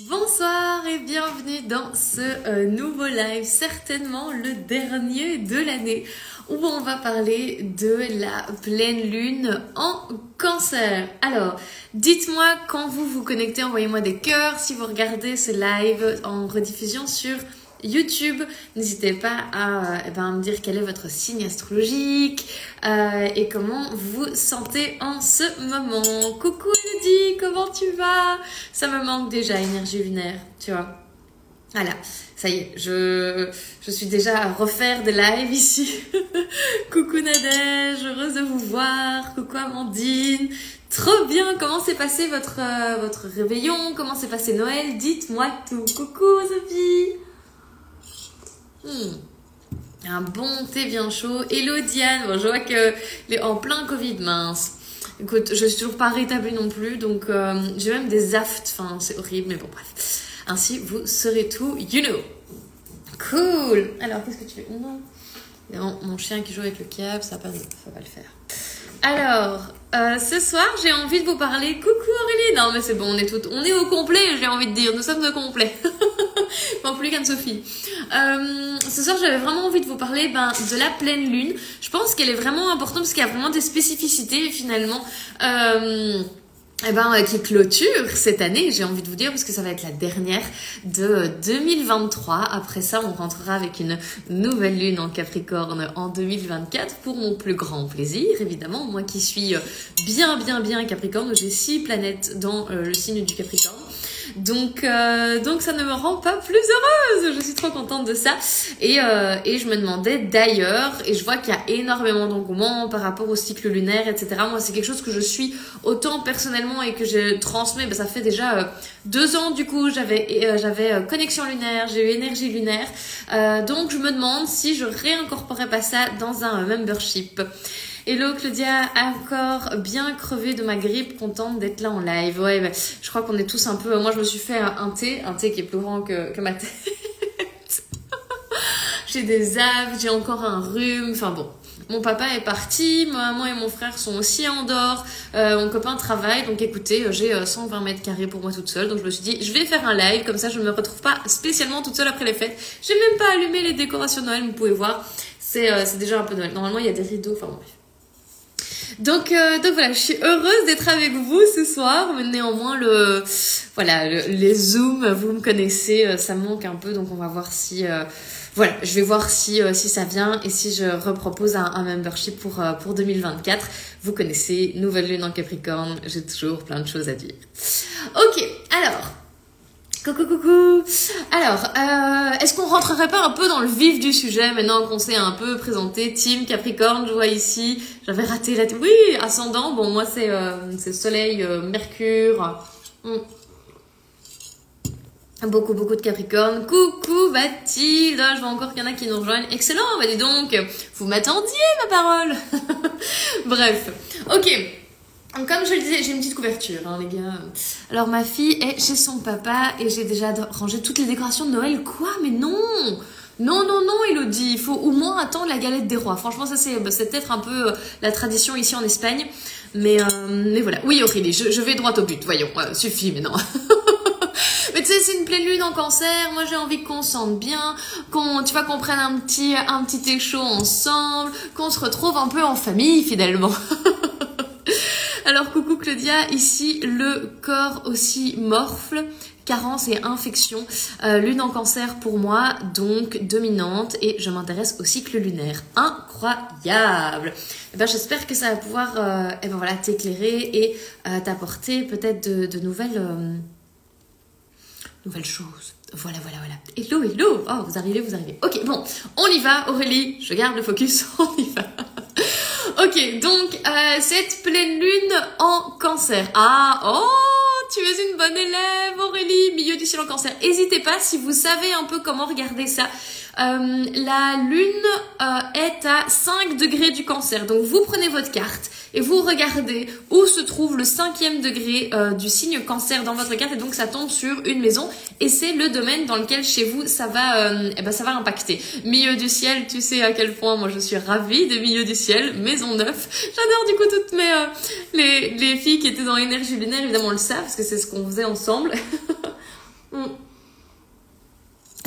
Bonsoir et bienvenue dans ce nouveau live, certainement le dernier de l'année, où on va parler de la pleine lune en Cancer. Alors, dites-moi quand vous vous connectez, envoyez-moi des cœurs. Si vous regardez ce live en rediffusion sur YouTube, n'hésitez pas à me dire quel est votre signe astrologique et comment vous vous sentez en ce moment. Coucou Elodie, comment tu vas? Ça me manque déjà, énergie lunaire, tu vois. Voilà, ça y est, je suis déjà à refaire des lives ici. Coucou Nadège, heureuse de vous voir. Coucou Amandine. Trop bien, comment s'est passé votre réveillon? Comment s'est passé Noël? Dites-moi tout. Coucou Sophie. Un bon thé bien chaud. Hello Diane, bon, je vois que en plein Covid, mince. Écoute, je suis toujours pas rétablie non plus, donc j'ai même des aftes, enfin c'est horrible, mais bon bref. Ainsi, vous saurez tout, you know. Cool. Alors, qu'est-ce que tu fais? Non. Évidemment, mon chien qui joue avec le câble, ça va pas le faire. Alors, ce soir, j'ai envie de vous parler. Coucou Aurélie. Non, mais c'est bon, on est au complet, j'ai envie de dire. Nous sommes au complet. Pas plus qu'Anne-Sophie. Ce soir, j'avais vraiment envie de vous parler de la pleine lune. Je pense qu'elle est vraiment importante parce qu'il y a vraiment des spécificités finalement. Qui clôture cette année, j'ai envie de vous dire, parce que ça va être la dernière de 2023. Après ça, on rentrera avec une nouvelle lune en Capricorne en 2024 pour mon plus grand plaisir, évidemment. Moi qui suis bien Capricorne, j'ai 6 planètes dans le signe du Capricorne. Donc ça ne me rend pas plus heureuse. Je suis trop contente de ça. Et je me demandais d'ailleurs, et je vois qu'il y a énormément d'engouement par rapport au cycle lunaire, etc. Moi, c'est quelque chose que je suis autant personnellement et que je transmets. Ça fait déjà 2 ans du coup. J'avais connexion lunaire, j'ai eu énergie lunaire. Donc je me demande si je réincorporerais pas ça dans un membership. Hello Claudia, encore bien crevée de ma grippe, contente d'être là en live. Ouais, je crois qu'on est tous un peu... Moi, je me suis fait un thé qui est plus grand que ma tête. J'ai des aves, j'ai encore un rhume, enfin bon. Mon papa est parti, moi et mon frère sont aussi en dehors, mon copain travaille, donc écoutez, j'ai 120 mètres carrés pour moi toute seule, donc je me suis dit, je vais faire un live, comme ça je ne me retrouve pas spécialement toute seule après les fêtes. J'ai même pas allumé les décorations de Noël, vous pouvez voir, c'est déjà un peu Noël. Normalement, il y a des rideaux, enfin bref. Donc voilà, je suis heureuse d'être avec vous ce soir, mais néanmoins les zooms, vous me connaissez, ça me manque un peu, donc on va voir si je vais voir si ça vient et si je repropose un membership pour 2024. Vous connaissez, nouvelle lune en Capricorne, j'ai toujours plein de choses à dire. Ok, alors. Coucou. Alors, est-ce qu'on rentrerait pas un peu dans le vif du sujet maintenant qu'on s'est un peu présenté? Team Capricorne, je vois ici. J'avais raté la... Oui, ascendant. Bon, moi, c'est Soleil, Mercure. Beaucoup de Capricorne. Coucou Mathilde. Je vois encore qu'il y en a qui nous rejoignent. Excellent, dis donc. Vous m'attendiez, ma parole. Bref. Ok. Donc, comme je le disais, j'ai une petite couverture, les gars. Alors, ma fille est chez son papa et j'ai déjà rangé toutes les décorations de Noël. Quoi? Mais non! Non, Elodie. Il faut au moins attendre la galette des rois. Franchement, ça, c'est peut-être un peu la tradition ici en Espagne. Mais voilà. Oui, Aurélie, je vais droit au but. Voyons, suffit maintenant. Mais tu sais, c'est une pleine lune en Cancer. Moi, j'ai envie qu'on se sente bien, qu'on prenne un petit thé chaud ensemble, qu'on se retrouve un peu en famille, finalement. Alors, coucou Claudia, ici, le corps aussi morfle, carence et infection. Lune en Cancer pour moi, donc dominante, et je m'intéresse au cycle lunaire. Incroyable! J'espère que ça va pouvoir t'éclairer et t'apporter peut-être de nouvelles choses. Voilà. Hello. Oh, vous arrivez. Ok, bon, on y va, Aurélie. Je garde le focus, on y va. Ok, donc, cette pleine lune en Cancer. Tu es une bonne élève, Aurélie. Milieu du ciel en Cancer. N'hésitez pas, si vous savez un peu comment regarder ça. La lune est à 5 degrés du Cancer. Donc, vous prenez votre carte et vous regardez où se trouve le 5e degré du signe Cancer dans votre carte. Et donc, ça tombe sur une maison. Et c'est le domaine dans lequel, chez vous, ça va impacter. Milieu du ciel, tu sais à quel point moi, je suis ravie de Milieu du ciel. Maison 9. J'adore du coup toutes les filles qui étaient dans l'énergie lunaire. Évidemment, on le sait parce que c'est ce qu'on faisait ensemble.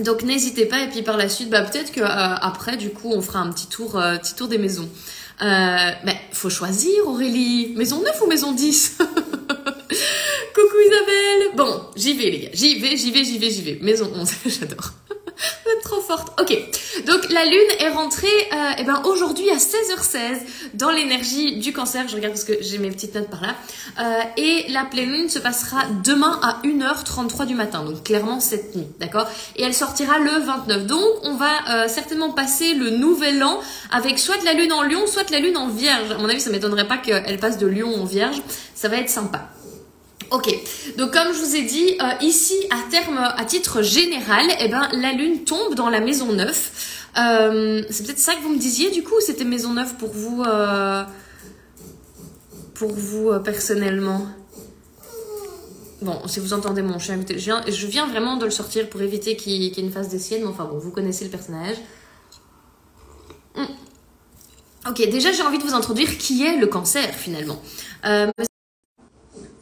Donc n'hésitez pas, et puis par la suite, bah peut-être que après du coup on fera un petit tour des maisons. Mais faut choisir, Aurélie, maison 9 ou maison 10? Coucou Isabelle. Bon, j'y vais les gars, j'y vais. Maison 11, j'adore. Vous êtes trop forte. Ok, donc la lune est rentrée aujourd'hui à 16h16 dans l'énergie du Cancer. Je regarde parce que j'ai mes petites notes par là. Et la pleine lune se passera demain à 1h33 du matin. Donc clairement cette nuit, d'accord? Et elle sortira le 29. Donc on va certainement passer le nouvel an avec soit de la lune en Lion, soit de la lune en Vierge. À mon avis, ça m'étonnerait pas qu'elle passe de Lion en Vierge. Ça va être sympa. Ok, donc comme je vous ai dit, ici à terme, à titre général, la lune tombe dans la maison 9. C'est peut-être ça que vous me disiez du coup, c'était maison 9 pour vous personnellement. Bon, si vous entendez mon chien, je viens vraiment de le sortir pour éviter qu'il ne fasse des siennes, mais enfin bon, vous connaissez le personnage. Ok, déjà j'ai envie de vous introduire qui est le Cancer finalement.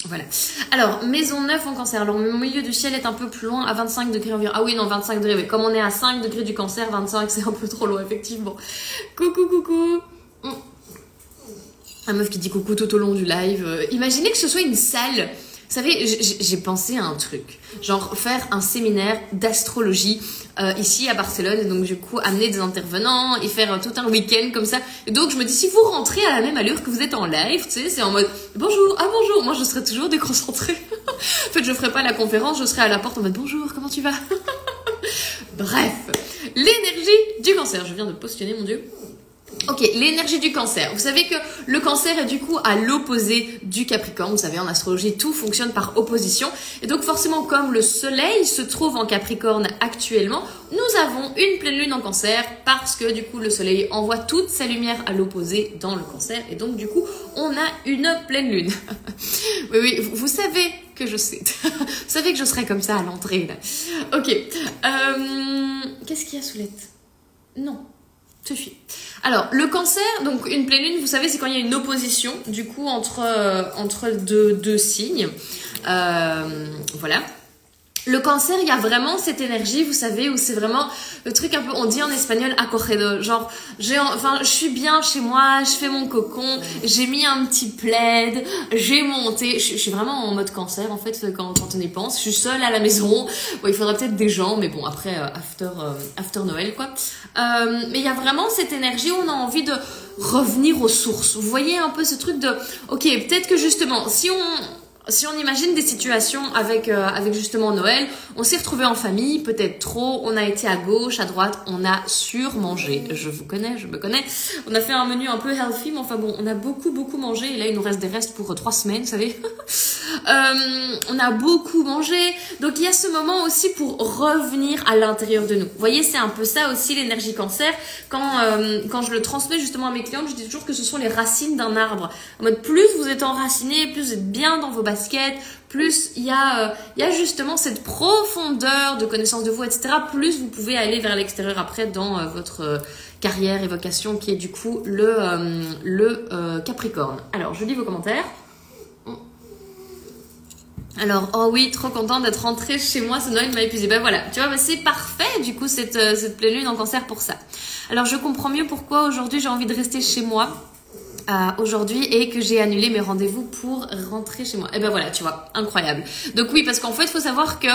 Voilà. Alors, maison 9 en Cancer. Alors, mon milieu du ciel est un peu plus loin, à 25 degrés environ. Ah oui, non, 25 degrés. Mais comme on est à 5 degrés du Cancer, 25, c'est un peu trop loin, effectivement. Coucou. Un meuf qui dit coucou tout au long du live. Imaginez que ce soit une salle. Vous savez, j'ai pensé à un truc. Genre, faire un séminaire d'astrologie ici à Barcelone. Et donc, du coup, amener des intervenants et faire tout un week-end comme ça. Et donc, je me dis, si vous rentrez à la même allure que vous êtes en live, tu sais, c'est en mode bonjour, bonjour. Moi, je serai toujours déconcentrée. En fait, je ferai pas la conférence, je serai à la porte en mode bonjour, comment tu vas? Bref, l'énergie du Cancer. Je viens de postuler, mon Dieu. Ok, l'énergie du Cancer. Vous savez que le Cancer est du coup à l'opposé du Capricorne. Vous savez, en astrologie, tout fonctionne par opposition. Et donc forcément, comme le Soleil se trouve en Capricorne actuellement, nous avons une pleine lune en Cancer parce que du coup, le Soleil envoie toute sa lumière à l'opposé dans le Cancer. Et donc du coup, on a une pleine lune. Oui, vous savez que je sais. Vous savez que je serai comme ça à l'entrée, là. Ok. Qu'est-ce qu'il y a, Soulette? Non. Suffit. Alors, le Cancer, donc une pleine lune, vous savez, c'est quand il y a une opposition, du coup, entre deux signes. Voilà. Le Cancer, il y a vraiment cette énergie, vous savez, où c'est vraiment le truc un peu, on dit en espagnol acogido, genre, je suis bien chez moi, je fais mon cocon, j'ai mis un petit plaid, j'ai monté, je suis vraiment en mode Cancer, en fait, quand on y pense, je suis seule à la maison, bon, il faudrait peut-être des gens, mais bon, après, after Noël, quoi. Mais il y a vraiment cette énergie où on a envie de revenir aux sources. Vous voyez un peu ce truc de, ok, peut-être que justement, si on imagine des situations avec justement Noël, on s'est retrouvés en famille, peut-être trop, on a été à gauche, à droite, on a surmangé. Je me connais. On a fait un menu un peu healthy, mais enfin bon, on a beaucoup mangé et là il nous reste des restes pour 3 semaines, vous savez. On a beaucoup mangé, donc il y a ce moment aussi pour revenir à l'intérieur de nous. Vous voyez, c'est un peu ça aussi l'énergie Cancer. Quand je le transmets justement à mes clientes, je dis toujours que ce sont les racines d'un arbre. En mode, plus vous êtes enraciné, plus vous êtes bien dans vos baskets, plus il y a justement cette profondeur de connaissance de vous, etc. Plus vous pouvez aller vers l'extérieur après dans votre carrière et vocation qui est du coup le Capricorne. Alors, je lis vos commentaires. Alors, oh oui, trop contente d'être rentrée chez moi, ce Noël m'a épuisée. Ben voilà, tu vois, c'est parfait du coup cette pleine lune en Cancer pour ça. Alors, je comprends mieux pourquoi aujourd'hui j'ai envie de rester chez moi. Aujourd'hui et que j'ai annulé mes rendez-vous pour rentrer chez moi. Et ben voilà, tu vois, incroyable. Donc oui, parce qu'en fait, il faut savoir que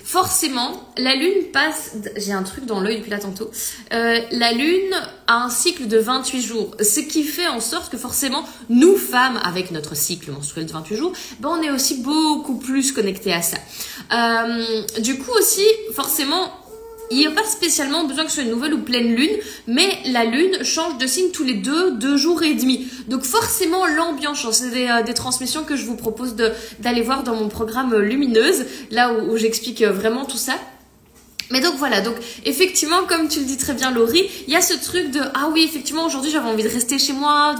forcément, la lune passe... J'ai un truc dans l'œil depuis là tantôt. La lune a un cycle de 28 jours, ce qui fait en sorte que forcément, nous femmes, avec notre cycle menstruel de 28 jours, ben on est aussi beaucoup plus connectés à ça. Du coup aussi, forcément... Il n'y a pas spécialement besoin que ce soit une nouvelle ou pleine lune, mais la lune change de signe tous les 2 jours et demi. Donc forcément l'ambiance, c'est des transmissions que je vous propose d'aller voir dans mon programme Lumineuse, là où j'explique vraiment tout ça. Mais donc voilà, donc effectivement, comme tu le dis très bien Laurie, il y a ce truc de ah oui, effectivement, aujourd'hui j'avais envie de rester chez moi,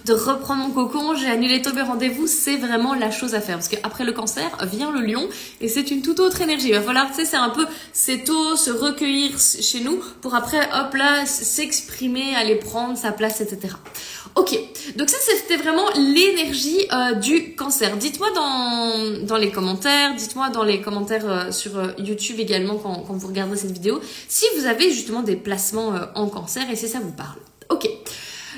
de reprendre mon cocon, j'ai annulé tous mes rendez-vous, c'est vraiment la chose à faire. Parce qu'après le Cancer vient le Lion et c'est une toute autre énergie. Il va falloir, tu sais, c'est un peu s'étaux, se recueillir chez nous pour après, hop là, s'exprimer, aller prendre sa place, etc. Ok, donc ça c'était vraiment l'énergie du cancer. Dites-moi dans les commentaires, dites-moi dans les commentaires sur YouTube également quand vous regardez cette vidéo, si vous avez justement des placements en cancer et si ça vous parle. Ok,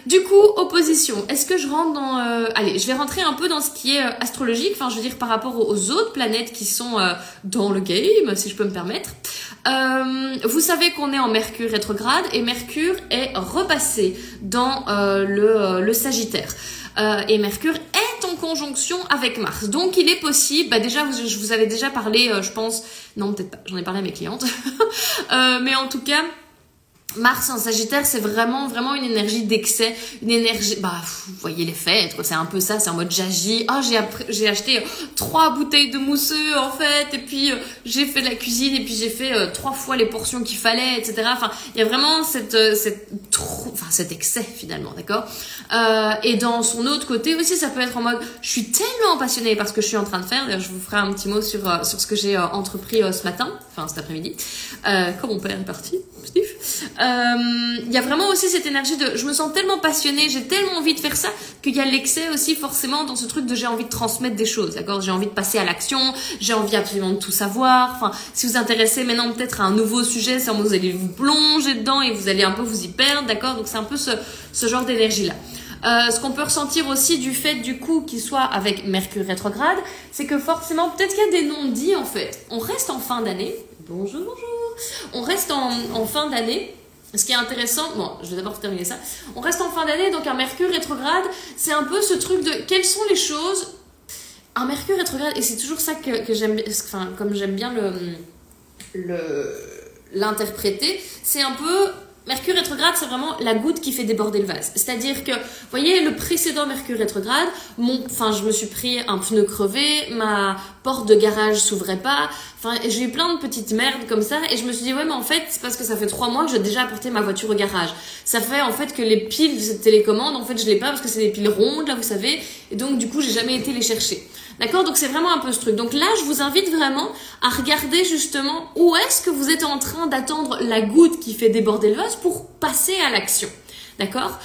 du coup, opposition, est-ce que je rentre dans... allez, je vais rentrer un peu dans ce qui est astrologique, enfin je veux dire par rapport aux autres planètes qui sont dans le game, si je peux me permettre. Vous savez qu'on est en Mercure rétrograde et Mercure est repassé dans le Sagittaire. Et Mercure est en conjonction avec Mars. Donc il est possible, bah déjà je vous avais déjà parlé, je pense, non peut-être pas, j'en ai parlé à mes clientes, mais en tout cas... Mars en Sagittaire, c'est vraiment une énergie d'excès, une énergie, bah, vous voyez les fêtes, quoi. C'est un peu ça, c'est en mode j'agis. Ah, j'ai acheté 3 bouteilles de mousseux, en fait, et puis j'ai fait de la cuisine, et puis j'ai fait 3 fois les portions qu'il fallait, etc. Enfin, il y a vraiment cet excès, finalement, d'accord? Et dans son autre côté aussi, ça peut être en mode, je suis tellement passionnée par ce que je suis en train de faire. D'ailleurs, je vous ferai un petit mot sur ce que j'ai entrepris ce matin, enfin cet après-midi, quand mon père est parti, Steve. Il y a vraiment aussi cette énergie de je me sens tellement passionnée, j'ai tellement envie de faire ça qu'il y a l'excès aussi forcément dans ce truc de j'ai envie de transmettre des choses, d'accord? J'ai envie de passer à l'action, j'ai envie absolument de tout savoir. Enfin, si vous vous intéressez maintenant peut-être à un nouveau sujet, c'est vous allez vous plonger dedans et vous allez un peu vous y perdre, d'accord? Donc c'est un peu ce genre d'énergie là. Ce qu'on peut ressentir aussi du fait du coup qu'il soit avec Mercure rétrograde, c'est que forcément peut-être qu'il y a des non-dits en fait. On reste en fin d'année. Bonjour. On reste en fin d'année. Ce qui est intéressant, bon, je vais d'abord terminer ça. On reste en fin d'année, donc un Mercure rétrograde, c'est un peu ce truc de quelles sont les choses. Un Mercure rétrograde, et c'est toujours ça que j'aime, enfin, comme j'aime bien l'interpréter, c'est un peu. Mercure rétrograde, c'est vraiment la goutte qui fait déborder le vase. C'est-à-dire que, vous voyez, le précédent Mercure rétrograde, je me suis pris un pneu crevé, ma porte de garage s'ouvrait pas, enfin, j'ai eu plein de petites merdes comme ça, et je me suis dit, ouais, mais en fait, c'est parce que ça fait 3 mois que j'ai déjà apporté ma voiture au garage. Ça fait, en fait, que les piles de cette télécommande, en fait, je l'ai pas parce que c'est des piles rondes, là, vous savez, et donc, du coup, j'ai jamais été les chercher. D'accord? Donc c'est vraiment un peu ce truc. Donc là, je vous invite vraiment à regarder justement où est-ce que vous êtes en train d'attendre la goutte qui fait déborder le vase pour passer à l'action. D'accord?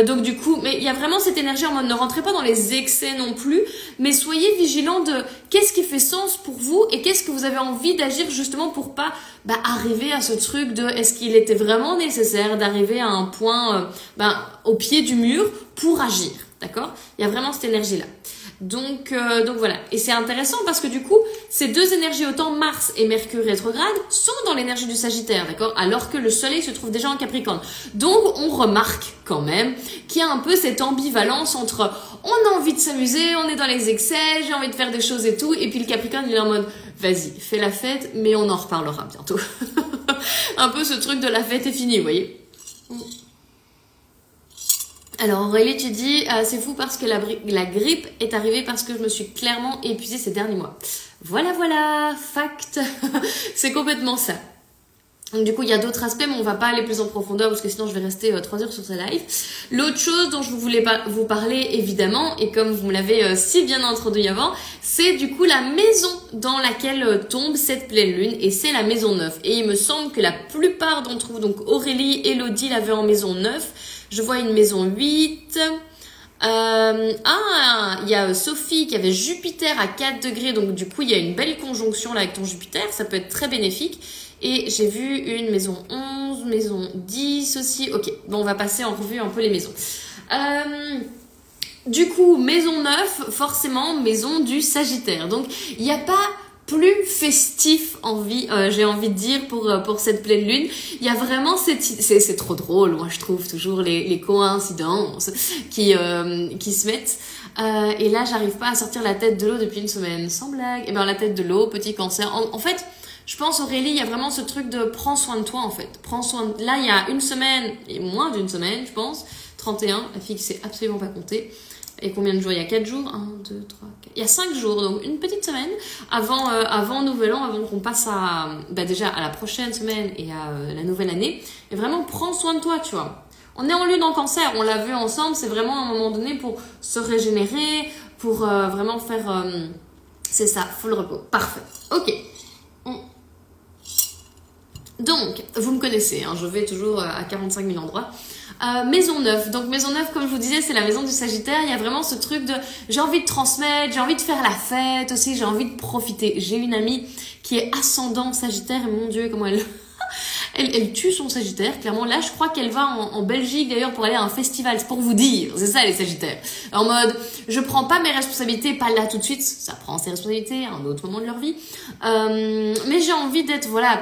Donc du coup, mais il y a vraiment cette énergie en mode ne rentrez pas dans les excès non plus, mais soyez vigilants de qu'est-ce qui fait sens pour vous et qu'est-ce que vous avez envie d'agir justement pour pas arriver à ce truc de est-ce qu'il était vraiment nécessaire d'arriver à un point au pied du mur pour agir. D'accord? Il y a vraiment cette énergie-là. Donc voilà. Et c'est intéressant parce que du coup, ces deux énergies, autant Mars et Mercure rétrograde, sont dans l'énergie du Sagittaire, d'accord? Alors que le Soleil se trouve déjà en Capricorne. Donc on remarque quand même qu'il y a un peu cette ambivalence entre on a envie de s'amuser, on est dans les excès, j'ai envie de faire des choses et tout, et puis le Capricorne il est en mode vas-y, fais la fête, mais on en reparlera bientôt. Un peu ce truc de la fête est fini, vous voyez? Alors Aurélie, tu dis, c'est fou parce que la grippe est arrivée parce que je me suis clairement épuisée ces derniers mois. Voilà, fact. C'est complètement ça. Donc du coup, il y a d'autres aspects, mais on va pas aller plus en profondeur parce que sinon je vais rester 3 heures sur ce live. L'autre chose dont je voulais vous parler, évidemment, et comme vous me l'avez si bien introduit avant, c'est du coup la maison dans laquelle tombe cette pleine lune, et c'est la maison 9. Et il me semble que la plupart d'entre vous, donc Aurélie, Elodie l'avaient en maison 9. Je vois une maison 8. Il y a Sophie qui avait Jupiter à 4 degrés. Donc du coup, il y a une belle conjonction là avec ton Jupiter. Ça peut être très bénéfique. Et j'ai vu une maison 11, maison 10 aussi. Ok, bon, on va passer en revue un peu les maisons. Du coup, maison 9, forcément, maison du Sagittaire. Donc, il n'y a pas plus festif j'ai envie de dire pour cette pleine lune. Il y a vraiment c'est trop drôle, moi je trouve toujours les coïncidences qui se mettent. Et là j'arrive pas à sortir la tête de l'eau depuis une semaine, sans blague. Et ben la tête de l'eau, petit cancer. En fait, je pense Aurélie, il y a vraiment ce truc de prends soin de toi en fait. Prends soin de... Là il y a une semaine, et moins d'une semaine je pense, 31, la fille qui sait absolument pas compter. Et combien de jours? Il y a 4 jours, 1, 2, 3, 4. Il y a 5 jours, donc une petite semaine avant Nouvel An, avant qu'on passe déjà à la prochaine semaine et à la nouvelle année. Et vraiment, prends soin de toi, tu vois. On est en lune en cancer, on l'a vu ensemble, c'est vraiment à un moment donné pour se régénérer, pour vraiment faire... c'est ça, full repos. Parfait. Ok. Donc, vous me connaissez, hein, je vais toujours à 45 000 endroits. Maison 9. Donc maison 9, comme je vous disais, c'est la maison du Sagittaire. Il y a vraiment ce truc de j'ai envie de transmettre, j'ai envie de faire la fête aussi, j'ai envie de profiter. J'ai une amie qui est ascendant Sagittaire et mon Dieu, comment elle... Elle tue son Sagittaire, clairement. Là, je crois qu'elle va en Belgique, d'ailleurs, pour aller à un festival. C'est pour vous dire. C'est ça, les Sagittaires. En mode, je prends pas mes responsabilités, pas là tout de suite. Ça prend ses responsabilités à un autre moment de leur vie. Mais j'ai envie d'être, voilà,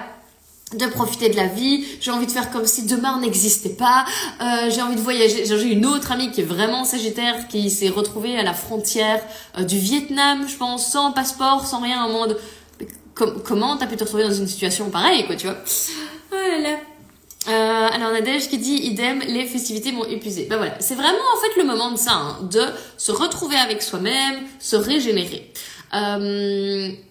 de profiter de la vie. J'ai envie de faire comme si demain n'existait pas. J'ai envie de voyager. J'ai une autre amie qui est vraiment Sagittaire, qui s'est retrouvée à la frontière du Vietnam, je pense, sans passeport, sans rien, en mode... Comment t'as pu te retrouver dans une situation pareille, quoi, tu vois? Oh là là. Alors Nadège qui dit idem, les festivités m'ont épuisé. Ben voilà, c'est vraiment en fait le moment de ça, hein, de se retrouver avec soi-même, se régénérer.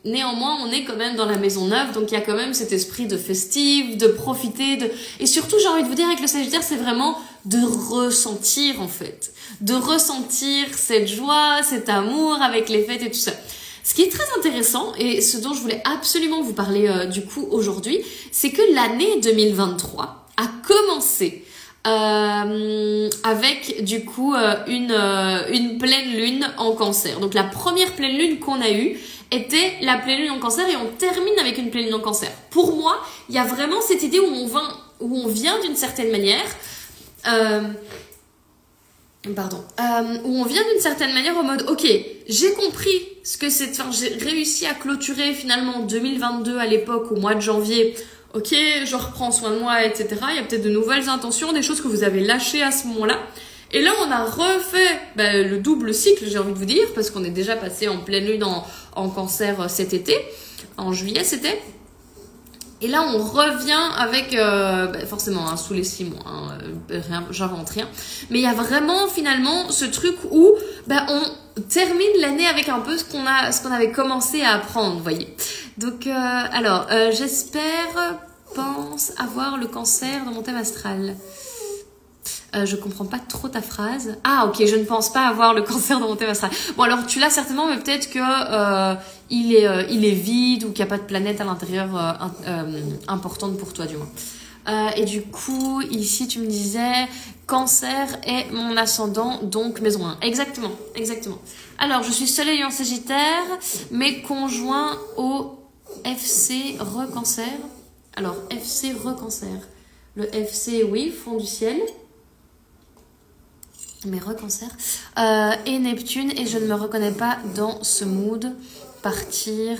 Néanmoins, on est quand même dans la maison neuve, donc il y a quand même cet esprit de festif, de profiter, et surtout j'ai envie de vous dire avec le Sagittaire, c'est vraiment de ressentir en fait, de ressentir cette joie, cet amour avec les fêtes et tout ça. Ce qui est très intéressant et ce dont je voulais absolument vous parler du coup aujourd'hui, c'est que l'année 2023 a commencé avec du coup une pleine lune en Cancer. Donc la première pleine lune qu'on a eue était la pleine lune en Cancer et on termine avec une pleine lune en Cancer. Pour moi, il y a vraiment cette idée où on vient d'une certaine manière... où on vient d'une certaine manière en mode ok, j'ai compris ce que c'est, enfin j'ai réussi à clôturer finalement 2022 à l'époque au mois de janvier, ok, je reprends soin de moi, etc. Il y a peut-être de nouvelles intentions, des choses que vous avez lâchées à ce moment-là, et là on a refait le double cycle, j'ai envie de vous dire, parce qu'on est déjà passé en pleine lune en Cancer cet été, en juillet c'était. Et là, on revient avec, forcément, hein, sous les 6 mois, hein, rien, j'invente rien. Mais il y a vraiment, finalement, ce truc où, on termine l'année avec un peu ce qu'on avait commencé à apprendre, vous voyez. Donc, pense avoir le Cancer dans mon thème astral. Je comprends pas trop ta phrase. Ah, ok, je ne pense pas avoir le Cancer dans mon thème astral. Bon, alors tu l'as certainement, mais peut-être que il est vide ou qu'il n'y a pas de planète à l'intérieur importante pour toi, du moins. Et du coup, ici, tu me disais, Cancer est mon ascendant, donc maison 1. Exactement, exactement. Alors, je suis Soleil en Sagittaire, mais conjoint au FC Re-Cancer. Alors, FC Re-Cancer. Le FC, oui, fond du ciel. Mais Re-Cancer. Et Neptune, et je ne me reconnais pas dans ce mood. Partir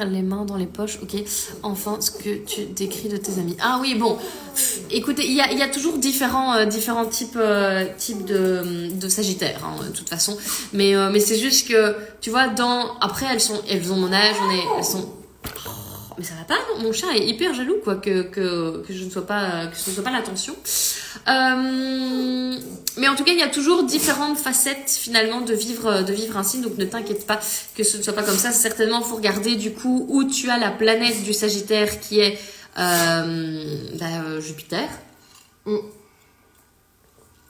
les mains dans les poches, ok. Enfin, ce que tu décris de tes amis. Ah oui, bon. Écoutez, il y a toujours différents types de Sagittaires, hein, de toute façon. Mais c'est juste que, tu vois, après, elles ont mon âge, elles sont... Mais ça va pas, non, mon chat est hyper jaloux, quoi, que ce ne soit pas l'attention. Mais en tout cas, il y a toujours différentes facettes, finalement, de vivre un signe, donc ne t'inquiète pas que ce ne soit pas comme ça. Certainement, faut regarder, du coup, où tu as la planète du Sagittaire, qui est, Jupiter.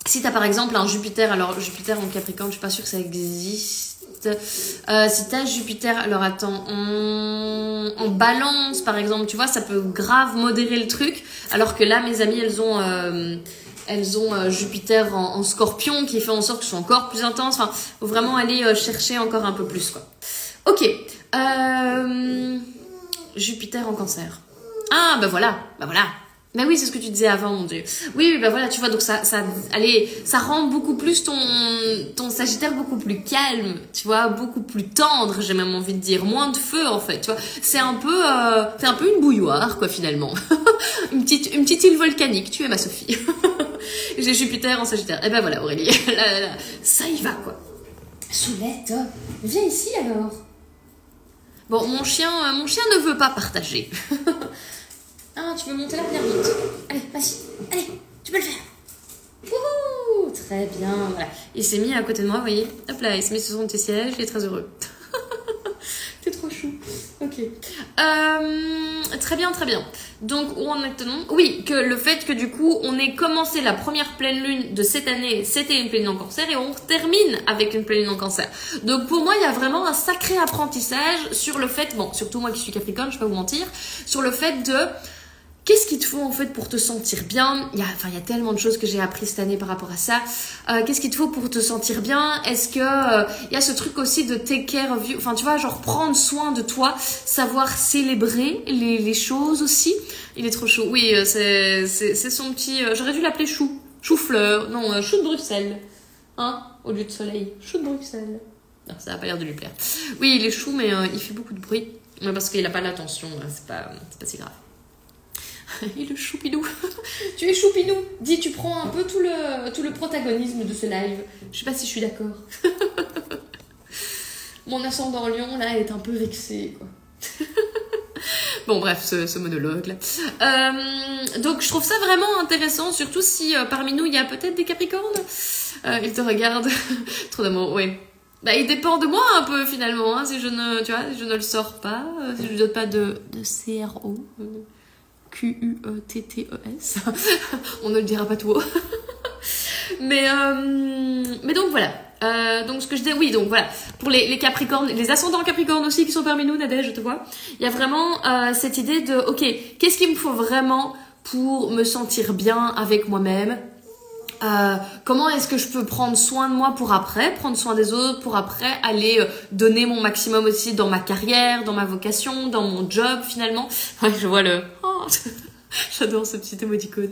Si t'as, par exemple, un Jupiter, alors, Jupiter en Capricorne, je suis pas sûre que ça existe. Si t'as Jupiter, alors attends, en Balance par exemple, tu vois, ça peut grave modérer le truc, alors que là mes amies elles ont Jupiter en Scorpion qui fait en sorte que ce soit encore plus intense. Enfin, faut vraiment aller chercher encore un peu plus, quoi. Ok, Jupiter en Cancer. Ah bah voilà. Mais oui, c'est ce que tu disais avant, mon Dieu. Oui, bah voilà, tu vois, donc ça rend beaucoup plus ton Sagittaire beaucoup plus calme, tu vois, beaucoup plus tendre, j'ai même envie de dire, moins de feu, en fait, tu vois. C'est un peu une bouilloire, quoi, finalement. une petite île volcanique, tu es ma Sophie. J'ai Jupiter en Sagittaire. Et ben voilà, Aurélie, là, ça y va, quoi. Soulette, viens ici, alors. Bon, mon chien ne veut pas partager. Ah, tu veux monter la dernière monte. Allez, vas-y. Allez, tu peux le faire. Wouhou, très bien, voilà. Il s'est mis à côté de moi, vous voyez. Hop là, il s'est mis sur son petit siège, il est très heureux. T'es trop chou. Ok. Très bien, très bien. Donc, où en est-on? Oui, que le fait que du coup, on ait commencé la première pleine lune de cette année, c'était une pleine lune en Cancer, et on termine avec une pleine lune en Cancer. Donc, pour moi, il y a vraiment un sacré apprentissage sur le fait, bon, surtout moi qui suis Capricorne, je vais pas vous mentir, sur le fait de qu'est-ce qu'il te faut en fait pour te sentir bien? Il y a tellement de choses que j'ai appris cette année par rapport à ça. Qu'est-ce qu'il te faut pour te sentir bien? Est-ce que il y a ce truc aussi de take care of you? Enfin, tu vois, genre prendre soin de toi, savoir célébrer les choses aussi. Il est trop chaud. Oui, c'est son petit... j'aurais dû l'appeler chou. Chou-fleur. Non, chou de Bruxelles. Hein? Au lieu de soleil. Chou de Bruxelles. Non, ça n'a pas l'air de lui plaire. Oui, il est chou, mais il fait beaucoup de bruit. Mais parce qu'il n'a pas l'attention. C'est pas si grave. Il est choupinou. Tu es choupinou. Dis, tu prends un peu tout le protagonisme de ce live. Je sais pas si je suis d'accord. Mon ascendant Lion, là, est un peu vexé, quoi. Bon, bref, ce monologue, là. Donc, je trouve ça vraiment intéressant, surtout si parmi nous, il y a peut-être des Capricornes. Ils te regardent. Trop d'amour, oui. Bah, il dépend de moi un peu, finalement, hein, si je ne le sors pas, si je ne donne pas de CRO. QUETTES. On ne le dira pas tout haut. mais donc voilà. Donc ce que je dis, oui, donc voilà. Pour les Capricornes, les ascendants Capricornes aussi qui sont parmi nous, Nadège, je te vois. Il y a vraiment cette idée de, ok, qu'est-ce qu'il me faut vraiment pour me sentir bien avec moi-même? Comment est-ce que je peux prendre soin de moi pour après, prendre soin des autres pour après aller donner mon maximum aussi dans ma carrière, dans ma vocation, dans mon job finalement. Ouais, je vois le... Oh, j'adore ce petit émoticône.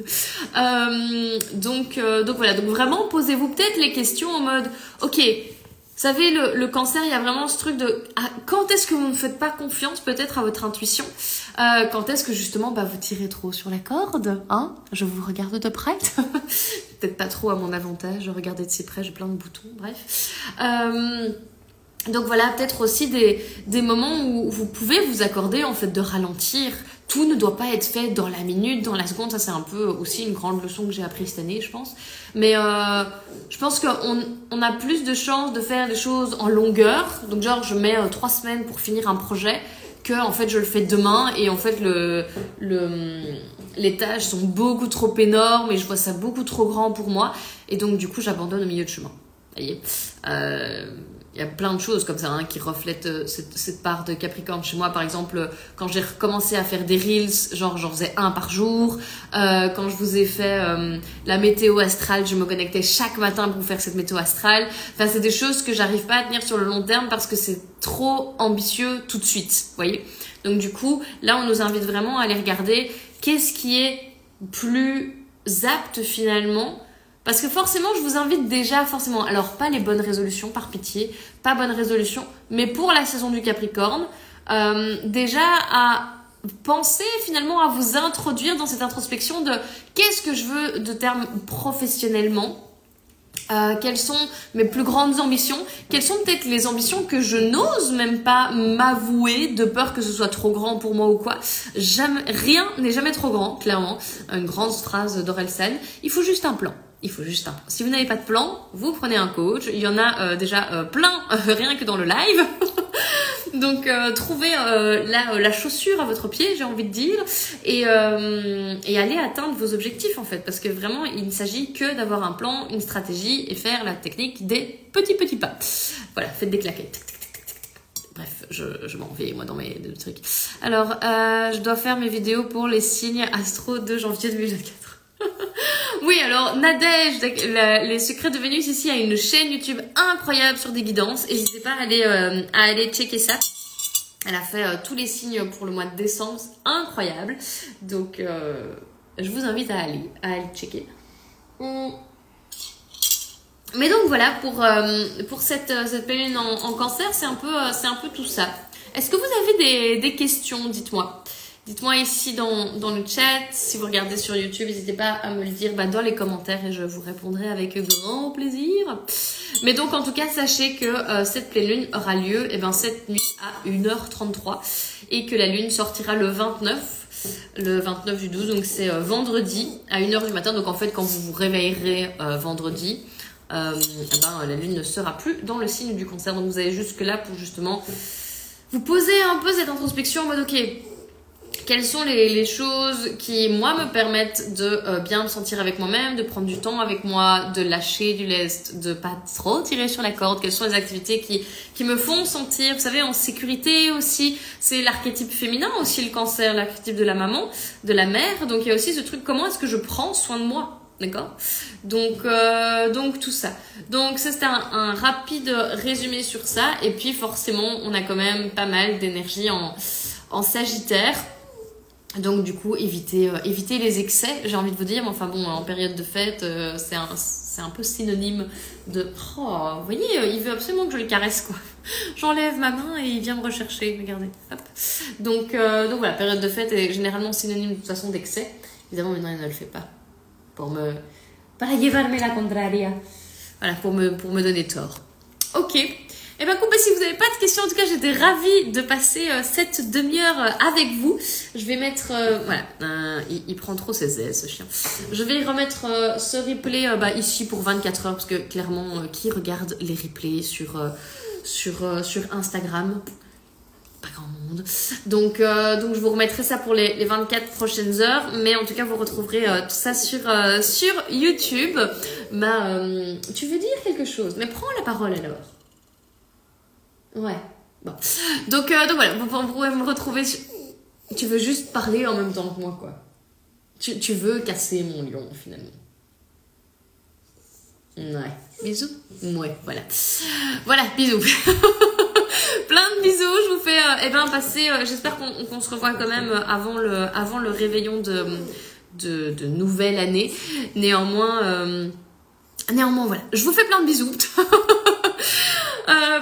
Donc voilà, donc vraiment posez-vous peut-être les questions en mode, ok, vous savez, le cancer, il y a vraiment ce truc de quand est-ce que vous ne faites pas confiance peut-être à votre intuition, quand est-ce que justement vous tirez trop sur la corde, hein? Je vous regarde de près, peut-être pas trop à mon avantage, regardez de si près, j'ai plein de boutons, bref. Donc voilà, peut-être aussi des moments où vous pouvez vous accorder en fait de ralentir. Tout ne doit pas être fait dans la minute, dans la seconde. Ça, c'est un peu aussi une grande leçon que j'ai apprise cette année, je pense. Mais je pense qu'on a plus de chances de faire des choses en longueur. Donc genre, je mets 3 semaines pour finir un projet que en fait, je le fais demain. Et en fait, les tâches sont beaucoup trop énormes et je vois ça beaucoup trop grand pour moi. Et donc, du coup, j'abandonne au milieu de chemin. Vous voyez, il y a plein de choses comme ça qui reflètent cette part de Capricorne chez moi. Par exemple, quand j'ai recommencé à faire des reels, genre j'en faisais 1 par jour. Quand je vous ai fait la météo astrale, je me connectais chaque matin pour faire cette météo astrale. Enfin, c'est des choses que j'arrive pas à tenir sur le long terme parce que c'est trop ambitieux tout de suite, vous voyez. Donc du coup, là, on nous invite vraiment à aller regarder qu'est-ce qui est plus apte finalement. Parce que forcément, je vous invite déjà, alors pas les bonnes résolutions, par pitié, pas bonnes résolutions, mais pour la saison du Capricorne, déjà à penser finalement à vous introduire dans cette introspection de qu'est-ce que je veux de terme professionnellement, quelles sont mes plus grandes ambitions, quelles sont peut-être les ambitions que je n'ose même pas m'avouer de peur que ce soit trop grand pour moi ou quoi. Rien n'est jamais trop grand, clairement. Une grande phrase d'Orelsan, il faut juste un plan. Il faut juste un plan. Si vous n'avez pas de plan, vous prenez un coach. Il y en a déjà plein, rien que dans le live. Donc, trouvez la chaussure à votre pied, j'ai envie de dire, et allez atteindre vos objectifs, en fait. Parce que vraiment, il ne s'agit que d'avoir un plan, une stratégie et faire la technique des petits pas. Voilà, faites des claquettes. Bref, je m'en vais, moi, dans mes trucs. Alors, je dois faire mes vidéos pour les signes astro de janvier 2024. Oui, alors Nadège, les secrets de Vénus ici, a une chaîne YouTube incroyable sur des guidances. N'hésitez pas à aller checker ça. Elle a fait tous les signes pour le mois de décembre, c'est incroyable. Donc, je vous invite à aller checker. Mais donc voilà, pour cette pleine lune en cancer, c'est un peu tout ça. Est-ce que vous avez des questions? Dites-moi. Dites-moi ici dans le chat, si vous regardez sur YouTube, n'hésitez pas à me le dire dans les commentaires et je vous répondrai avec grand plaisir. Mais donc en tout cas, sachez que cette pleine lune aura lieu cette nuit à 1h33 et que la lune sortira le 29 du 12, donc c'est vendredi à 1h du matin. Donc en fait, quand vous vous réveillerez vendredi, la lune ne sera plus dans le signe du cancer. Donc vous avez jusque là pour justement vous poser un peu cette introspection en mode ok, quelles sont les choses qui, moi, me permettent de bien me sentir avec moi-même, de prendre du temps avec moi, de lâcher du lest, de pas trop tirer sur la corde. Quelles sont les activités qui me font sentir, vous savez, en sécurité aussi. C'est l'archétype féminin aussi, le cancer, l'archétype de la maman, de la mère. Donc, il y a aussi ce truc, comment est-ce que je prends soin de moi? D'accord? Donc tout ça. Donc ça, c'était un rapide résumé sur ça. Et puis, forcément, on a quand même pas mal d'énergie en Sagittaire. Donc du coup, évitez les excès, j'ai envie de vous dire. Mais enfin bon, en période de fête, c'est un peu synonyme de... Oh, vous voyez, il veut absolument que je le caresse, quoi. J'enlève ma main et il vient me rechercher, regardez. Hop. Donc voilà, période de fête est généralement synonyme de toute façon d'excès. Évidemment, maintenant, il ne le fait pas. Para llevarme la contraria. Voilà, pour me donner tort. Ok. Eh ben, coupe, si vous n'avez pas de questions, en tout cas, j'étais ravie de passer cette demi-heure avec vous. Je vais mettre... voilà, il prend trop ses ailes, ce chien. Je vais remettre ce replay ici pour 24 heures, parce que clairement, qui regarde les replays sur Instagram? Pas grand monde. Donc je vous remettrai ça pour les 24 prochaines heures. Mais en tout cas, vous retrouverez tout ça sur YouTube. Tu veux dire quelque chose? Mais prends la parole alors. Ouais, bon. Donc voilà, vous pourrez me retrouver sur... Tu veux juste parler en même temps que moi, quoi. Tu veux casser mon lion, finalement. Ouais, bisous. Ouais, voilà. Voilà, bisous. Plein de bisous, je vous fais passer... j'espère qu'on se revoit quand même avant le réveillon de nouvelle année. Néanmoins, voilà. Je vous fais plein de bisous.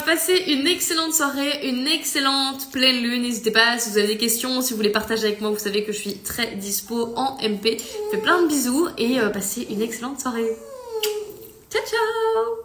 Passez une excellente soirée, une excellente pleine lune. N'hésitez pas si vous avez des questions, si vous voulez partager avec moi, vous savez que je suis très dispo en MP. Je vous fais plein de bisous et passez une excellente soirée. Ciao, ciao!